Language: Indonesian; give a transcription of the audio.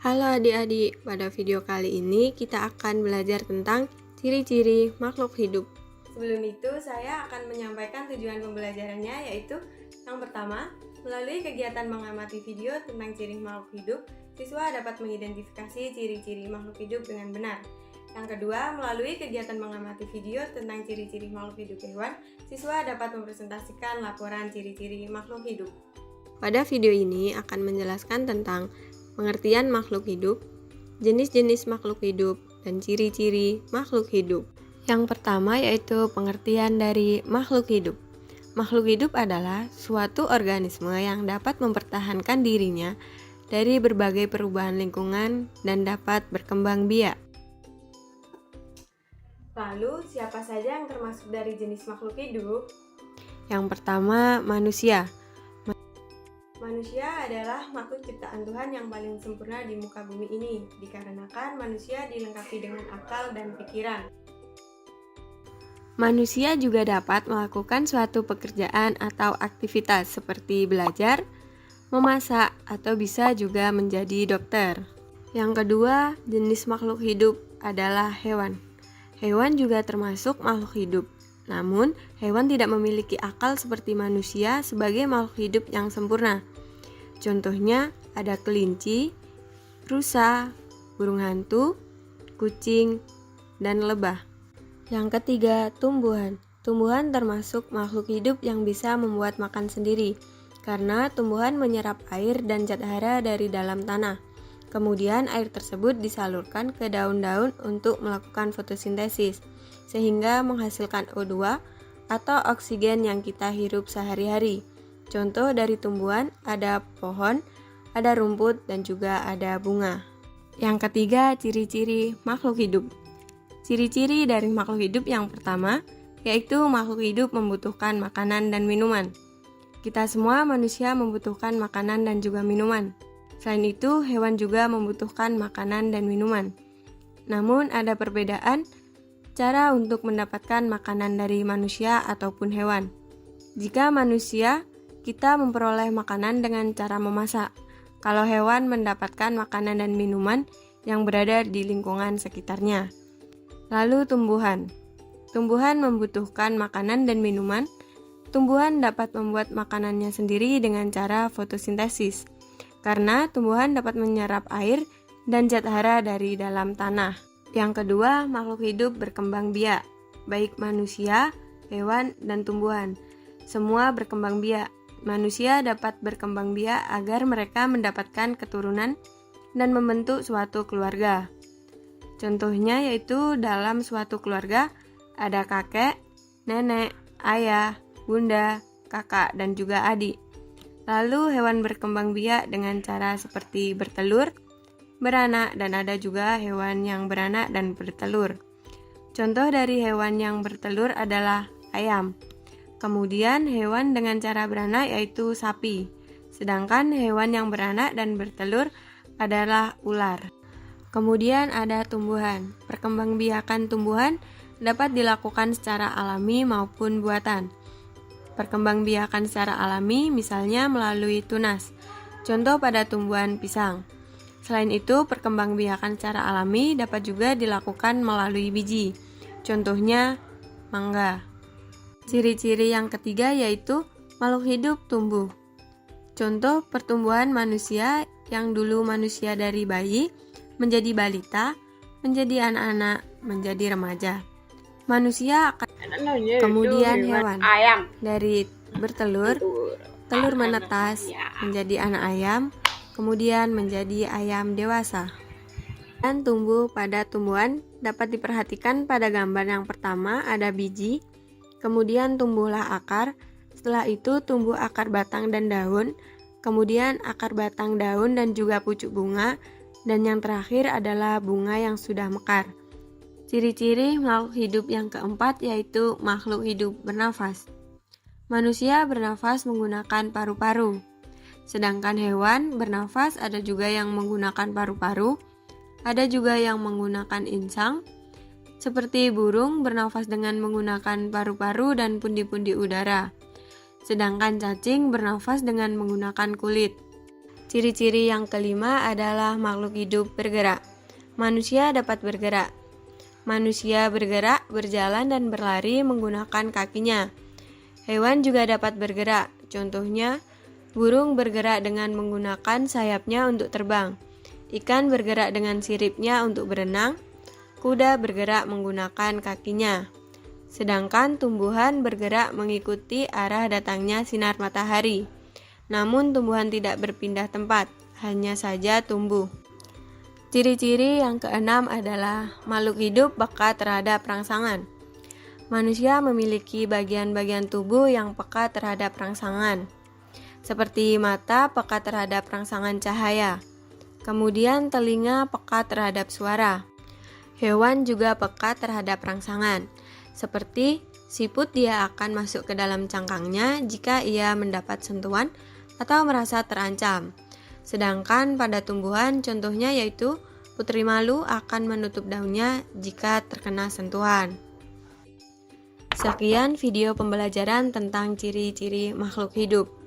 Halo adik-adik, pada video kali ini kita akan belajar tentang ciri-ciri makhluk hidup. Sebelum itu, saya akan menyampaikan tujuan pembelajarannya, yaitu yang pertama, melalui kegiatan mengamati video tentang ciri makhluk hidup, siswa dapat mengidentifikasi ciri-ciri makhluk hidup dengan benar. Yang kedua, melalui kegiatan mengamati video tentang ciri-ciri makhluk hidup hewan, siswa dapat mempresentasikan laporan ciri-ciri makhluk hidup. Pada video ini akan menjelaskan tentang pengertian makhluk hidup, jenis-jenis makhluk hidup, dan ciri-ciri makhluk hidup. Yang pertama yaitu pengertian dari makhluk hidup. Makhluk hidup adalah suatu organisme yang dapat mempertahankan dirinya dari berbagai perubahan lingkungan dan dapat berkembang biak. Lalu, siapa saja yang termasuk dari jenis makhluk hidup? Yang pertama, manusia. Manusia adalah makhluk ciptaan Tuhan yang paling sempurna di muka bumi ini, dikarenakan manusia dilengkapi dengan akal dan pikiran. Manusia juga dapat melakukan suatu pekerjaan atau aktivitas seperti belajar, memasak, atau bisa juga menjadi dokter. Yang kedua, jenis makhluk hidup adalah hewan. Hewan juga termasuk makhluk hidup. Namun, hewan tidak memiliki akal seperti manusia sebagai makhluk hidup yang sempurna. Contohnya ada kelinci, rusa, burung hantu, kucing, dan lebah. Yang ketiga, tumbuhan. Tumbuhan termasuk makhluk hidup yang bisa membuat makan sendiri, karena tumbuhan menyerap air dan zat hara dari dalam tanah. Kemudian air tersebut disalurkan ke daun-daun untuk melakukan fotosintesis, sehingga menghasilkan O2 atau oksigen yang kita hirup sehari-hari. Contoh dari tumbuhan ada pohon, ada rumput, dan juga ada bunga. Yang ketiga, ciri-ciri makhluk hidup. Ciri-ciri dari makhluk hidup yang pertama, yaitu makhluk hidup membutuhkan makanan dan minuman. Kita semua manusia membutuhkan makanan dan juga minuman. Selain itu, hewan juga membutuhkan makanan dan minuman. Namun ada perbedaan cara untuk mendapatkan makanan dari manusia ataupun hewan. Jika manusia, kita memperoleh makanan dengan cara memasak. Kalau hewan mendapatkan makanan dan minuman yang berada di lingkungan sekitarnya. Lalu tumbuhan. Tumbuhan membutuhkan makanan dan minuman. Tumbuhan dapat membuat makanannya sendiri dengan cara fotosintesis. Karena tumbuhan dapat menyerap air dan zat hara dari dalam tanah. Yang kedua, makhluk hidup berkembang biak. Baik manusia, hewan, dan tumbuhan. Semua berkembang biak. Manusia dapat berkembang biak agar mereka mendapatkan keturunan dan membentuk suatu keluarga. Contohnya yaitu dalam suatu keluarga ada kakek, nenek, ayah, bunda, kakak, dan juga adik. Lalu hewan berkembang biak dengan cara seperti bertelur, beranak, dan ada juga hewan yang beranak dan bertelur. Contoh dari hewan yang bertelur adalah ayam. Kemudian hewan dengan cara beranak yaitu sapi. Sedangkan hewan yang beranak dan bertelur adalah ular. Kemudian ada tumbuhan. Perkembangbiakan tumbuhan dapat dilakukan secara alami maupun buatan. Perkembangbiakan secara alami misalnya melalui tunas. Contoh pada tumbuhan pisang. Selain itu, perkembangbiakan secara alami dapat juga dilakukan melalui biji. Contohnya mangga. Ciri-ciri yang ketiga yaitu makhluk hidup tumbuh. Contoh pertumbuhan manusia yang dulu manusia dari bayi, menjadi balita, menjadi anak-anak, menjadi remaja. Manusia akan kemudian hewan. Dari bertelur, telur menetas, menjadi anak ayam, kemudian menjadi ayam dewasa. Dan tumbuh pada tumbuhan dapat diperhatikan pada gambar yang pertama ada biji, kemudian tumbuhlah akar, setelah itu tumbuh akar batang dan daun, kemudian akar batang daun dan juga pucuk bunga, dan yang terakhir adalah bunga yang sudah mekar. Ciri-ciri makhluk hidup yang keempat yaitu makhluk hidup bernafas. Manusia bernafas menggunakan paru-paru, sedangkan hewan bernafas ada juga yang menggunakan paru-paru, ada juga yang menggunakan insang. Seperti burung bernafas dengan menggunakan paru-paru dan pundi-pundi udara. Sedangkan cacing bernafas dengan menggunakan kulit. Ciri-ciri yang kelima adalah makhluk hidup bergerak. Manusia dapat bergerak. Manusia bergerak, berjalan, dan berlari menggunakan kakinya. Hewan juga dapat bergerak. Contohnya, burung bergerak dengan menggunakan sayapnya untuk terbang. Ikan bergerak dengan siripnya untuk berenang. Kuda bergerak menggunakan kakinya. Sedangkan tumbuhan bergerak mengikuti arah datangnya sinar matahari. Namun tumbuhan tidak berpindah tempat, hanya saja tumbuh. Ciri-ciri yang keenam adalah makhluk hidup peka terhadap rangsangan. Manusia memiliki bagian-bagian tubuh yang peka terhadap rangsangan, seperti mata peka terhadap rangsangan cahaya. Kemudian telinga peka terhadap suara. Hewan juga peka terhadap rangsangan, seperti siput dia akan masuk ke dalam cangkangnya jika ia mendapat sentuhan atau merasa terancam. Sedangkan pada tumbuhan contohnya yaitu putri malu akan menutup daunnya jika terkena sentuhan. Sekian video pembelajaran tentang ciri-ciri makhluk hidup.